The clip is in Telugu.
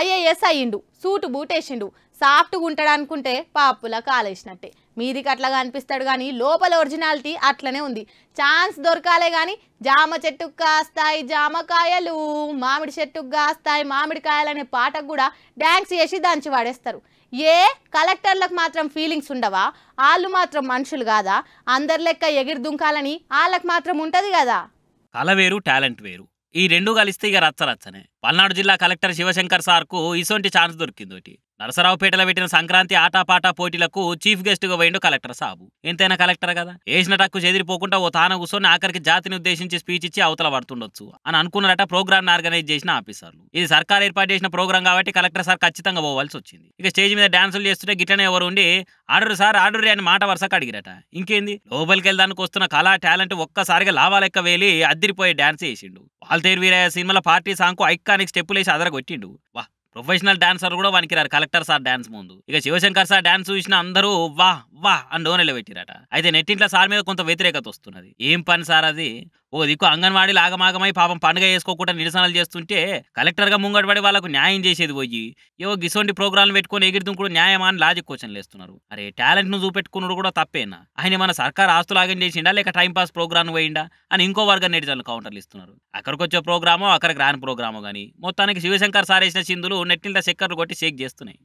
ఐఏఎస్ అయ్యిండు, సూటు బూటేసిండు, సాఫ్ట్గా ఉంటాడు అనుకుంటే పాపులా కాలేసినట్టే. మీదికి అట్లాగా అనిపిస్తాడు కానీ లోపల ఒరిజినాలిటీ అట్లనే ఉంది. ఛాన్స్ దొరకాలే కానీ జామ చెట్టుకు కాస్తాయి జామకాయలు, మామిడి చెట్టుకు కాస్తాయి మామిడికాయలు అనే పాటకు కూడా డ్యాన్స్ చేసి దంచి వాడేస్తారు. కలెక్టర్లకు మాత్రం ఫీలింగ్స్ ఉండవా? వాళ్ళు మాత్రం మనుషులు కాదా? అందరి లెక్క ఎగిరి దుంకాలని వాళ్ళకి మాత్రం ఉంటది కదా. కళ వేరు, టాలెంట్ వేరు. ఈ రెండు కలిస్తే ఇక రచ్చరచ్చనే. పల్నాడు జిల్లా కలెక్టర్ శివశంకర్ సార్కు ఇసొంటి ఛాన్స్ దొరికిందోటి. నరసరావుపేటలో పెట్టిన సంక్రాంతి ఆటాపాటా పోటీలకు చీఫ్ గెస్ట్ గా పోయిండు కలెక్టర్ సాబు. ఎంతైనా కలెక్టర్ కదా, వేసిన టక్కు చెదిరిపోకుండా ఓ తాన కూర్చొని ఆఖరికి జాతిని ఉద్దేశించి స్పీచ్ ఇచ్చి అవతల పడుతుండొచ్చు అని అనుకున్నారట ప్రోగ్రామ్ ఆర్గనైజ్ చేసిన ఆఫీసర్లు. ఇది సర్కార్ ఏర్పాటు చేసిన ప్రోగ్రామ్ కాబట్టి కలెక్టర్ సార్ ఖచ్చితంగా పోవాల్సి వచ్చింది. ఇక స్టేజ్ మీద డాన్సులు చేస్తుంటే గిట్లనే ఎవరు ఉండి ఆర్డర్ సార్ ఆర్డర్ అని మాట వరుసకు అడిగిరట. ఇంకేంది, లోపలికి వెళ్ళడానికి వస్తున్న కళా టాలెంట్ ఒక్కసారిగా లావాలెక్క వేలి అద్దిరిపోయే డాన్స్ వేసిండు. వాల్తేరు వీరయ్య సినిమాల పార్టీ సాంగ్ ఐకానిక్ స్టెప్పులు వేసి అదరగొట్టిండు. వా, ప్రొఫెషనల్ డాన్సర్ కూడా వనికిరారు కలెక్టర్ సార్ డాన్స్ ముందు. ఇక శివశంకర్ సార్ డాన్స్ చూసిన అందరూ వా వా అని డోనెలు పెట్టిరట. అయితే నెట్టింట్లో సార్ మీద కొంత వ్యతిరేకత వస్తున్నది. ఏం పని సార్ అది? ఓ దిక్కు అంగన్వాడీలు ఆగమాగమై పాపం పండుగ చేసుకోకుండా నిరసనలు చేస్తుంటే కలెక్టర్ గా ముంగటపడి వాళ్ళకు న్యాయం చేసేది పోయి ఏవో గిసోంటి ప్రోగ్రాంలు పెట్టుకుని ఎగిరిదుంకుడు న్యాయమా అని లాజిక్ క్వశ్చన్లు వేస్తున్నారు. అరే, టాలెంట్ ను చూపెట్టుకున్నాడు కూడా తప్పేనా? ఆయన మన సర్కార్ ఆస్తులాగం చేసిండా లేక టైంపాస్ ప్రోగ్రామ్ పోయిండా అని ఇంకో వర్గం నెటిజన్లు కౌంటర్లు ఇస్తున్నారు. అక్కడికి వచ్చే ప్రోగ్రామో అక్కడికి రాని ప్రోగ్రామో గానీ మొత్తానికి శివశంకర్ సార్ వేసిన చిందులు నెట్టింట చక్కర్లు కొట్టి షేక్ చేస్తున్నాయి.